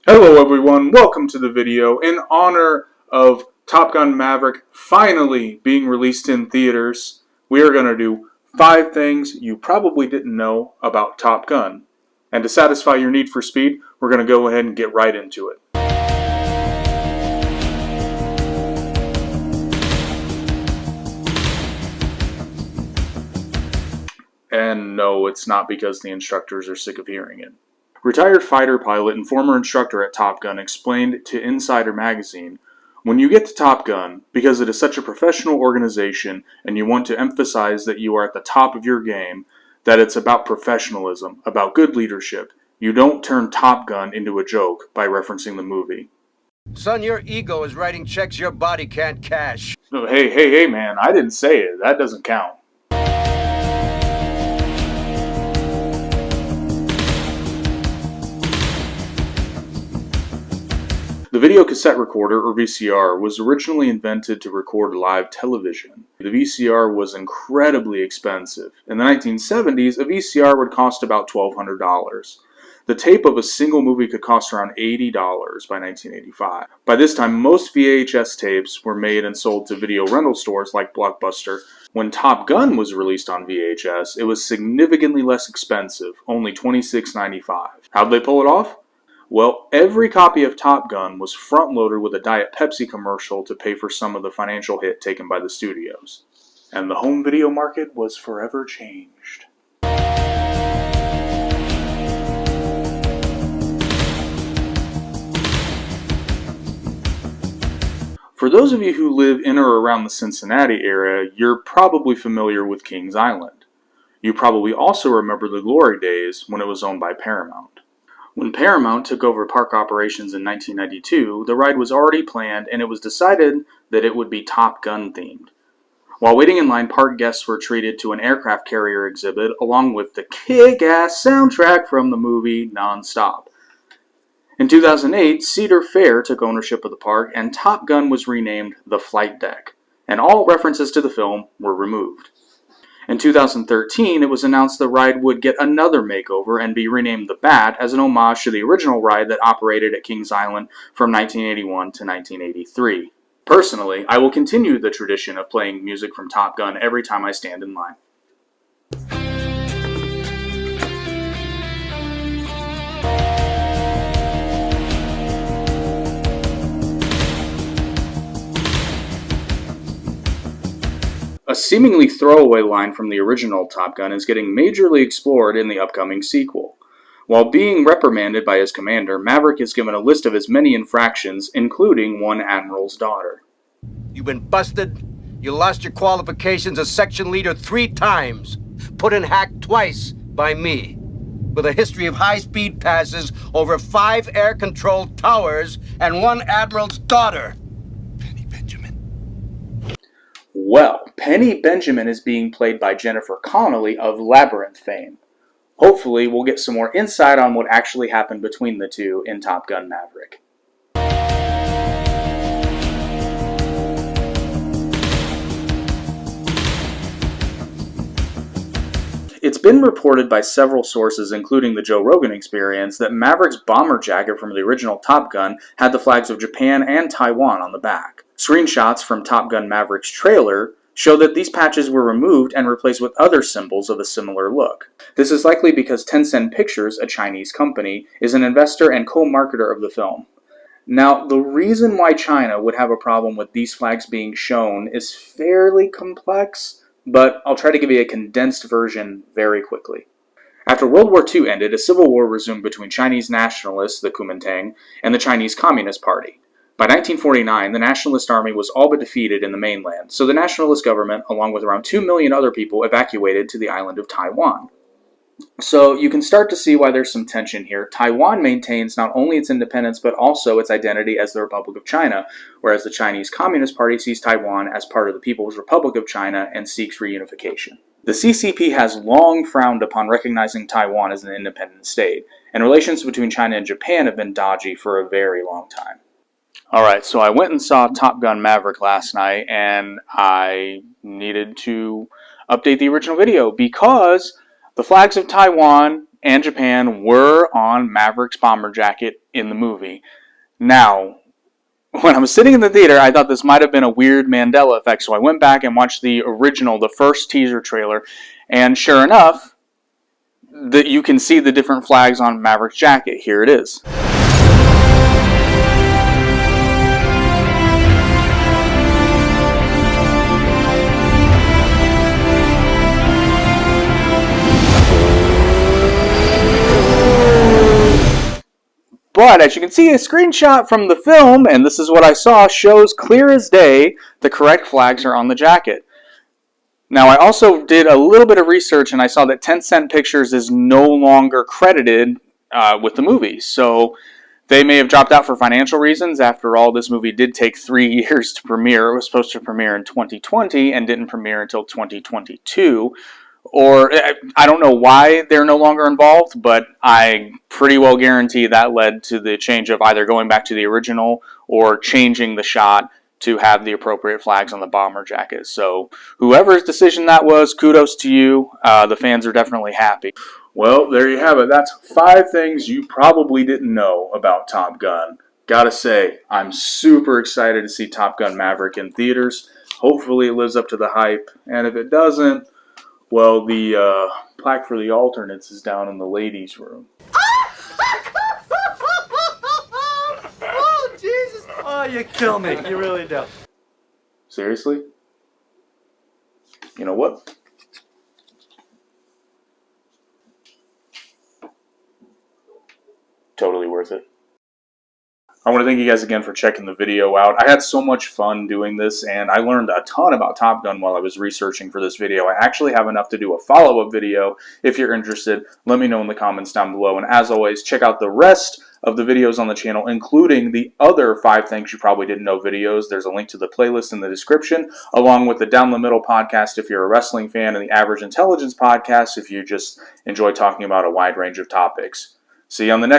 Hello everyone, welcome to the video. In honor of Top Gun Maverick finally being released in theaters, we are going to do 5 things you probably didn't know about Top Gun. And to satisfy your need for speed, we're going to go ahead and get right into it. And no, it's not because the instructors are sick of hearing it. Retired fighter pilot and former instructor at Top Gun explained to Insider magazine, "When you get to Top Gun, because it is such a professional organization and you want to emphasize that you are at the top of your game, that it's about professionalism, about good leadership, you don't turn Top Gun into a joke by referencing the movie." Son, your ego is writing checks your body can't cash. Oh, hey man, I didn't say it. That doesn't count. The video cassette recorder, or VCR, was originally invented to record live television. The VCR was incredibly expensive. In the 1970s, a VCR would cost about $1,200. The tape of a single movie could cost around $80 by 1985. By this time, most VHS tapes were made and sold to video rental stores like Blockbuster. When Top Gun was released on VHS, it was significantly less expensive, only $26.95. How'd they pull it off? Well, every copy of Top Gun was front-loaded with a Diet Pepsi commercial to pay for some of the financial hit taken by the studios. And the home video market was forever changed. For those of you who live in or around the Cincinnati area, you're probably familiar with Kings Island. You probably also remember the glory days when it was owned by Paramount. When Paramount took over park operations in 1992, the ride was already planned and it was decided that it would be Top Gun themed. While waiting in line, park guests were treated to an aircraft carrier exhibit along with the kick-ass soundtrack from the movie Non-Stop. In 2008, Cedar Fair took ownership of the park and Top Gun was renamed the Flight Deck, and all references to the film were removed. In 2013, it was announced the ride would get another makeover and be renamed the Bat as an homage to the original ride that operated at Kings Island from 1981 to 1983. Personally, I will continue the tradition of playing music from Top Gun every time I stand in line. A seemingly throwaway line from the original Top Gun is getting majorly explored in the upcoming sequel. While being reprimanded by his commander, Maverick is given a list of his many infractions, including one admiral's daughter. You've been busted. You lost your qualifications as section leader 3 times. Put in hack twice by me. With a history of high-speed passes over 5 air-controlled towers and 1 admiral's daughter. Well, Penny Benjamin is being played by Jennifer Connelly of Labyrinth fame. Hopefully, we'll get some more insight on what actually happened between the two in Top Gun Maverick. It's been reported by several sources, including the Joe Rogan Experience, that Maverick's bomber jacket from the original Top Gun had the flags of Japan and Taiwan on the back. Screenshots from Top Gun Maverick's trailer show that these patches were removed and replaced with other symbols of a similar look. This is likely because Tencent Pictures, a Chinese company, is an investor and co-marketer of the film. Now, the reason why China would have a problem with these flags being shown is fairly complex, but I'll try to give you a condensed version very quickly. After World War II ended, a civil war resumed between Chinese nationalists, the Kuomintang, and the Chinese Communist Party. By 1949, the Nationalist Army was all but defeated in the mainland, so the nationalist government, along with around 2 million other people, evacuated to the island of Taiwan. So you can start to see why there's some tension here. Taiwan maintains not only its independence, but also its identity as the Republic of China, whereas the Chinese Communist Party sees Taiwan as part of the People's Republic of China and seeks reunification. The CCP has long frowned upon recognizing Taiwan as an independent state, and relations between China and Japan have been dodgy for a very long time. Alright, so I went and saw Top Gun Maverick last night, and I needed to update the original video because the flags of Taiwan and Japan were on Maverick's bomber jacket in the movie. Now, when I was sitting in the theater, I thought this might have been a weird Mandela effect, so I went back and watched the original, the first teaser trailer, and sure enough, you can see the different flags on Maverick's jacket. Here it is. But as you can see, a screenshot from the film, and this is what I saw, shows clear as day the correct flags are on the jacket. Now, I also did a little bit of research, and I saw that 10 Cent Pictures is no longer credited with the movie. So they may have dropped out for financial reasons. After all, this movie did take 3 years to premiere. It was supposed to premiere in 2020 and didn't premiere until 2022. Or I don't know why they're no longer involved, but I pretty well guarantee that led to the change of either going back to the original or changing the shot to have the appropriate flags on the bomber jacket. So whoever's decision that was, kudos to you. The fans are definitely happy. Well, there you have it. That's 5 things you probably didn't know about Top Gun. Gotta say, I'm super excited to see Top Gun Maverick in theaters. Hopefully it lives up to the hype, and if it doesn't, well, the plaque for the alternates is down in the ladies' room. Oh, Jesus. Oh, you kill me. You really do. Seriously? You know what? Totally worth it. I want to thank you guys again for checking the video out. I had so much fun doing this, and I learned a ton about Top Gun while I was researching for this video. I actually have enough to do a follow-up video. If you're interested, let me know in the comments down below. And as always, check out the rest of the videos on the channel, including the other 5 things you probably didn't know videos. There's a link to the playlist in the description, along with the Down the Middle podcast if you're a wrestling fan, and the Average Intelligence podcast if you just enjoy talking about a wide range of topics. See you on the next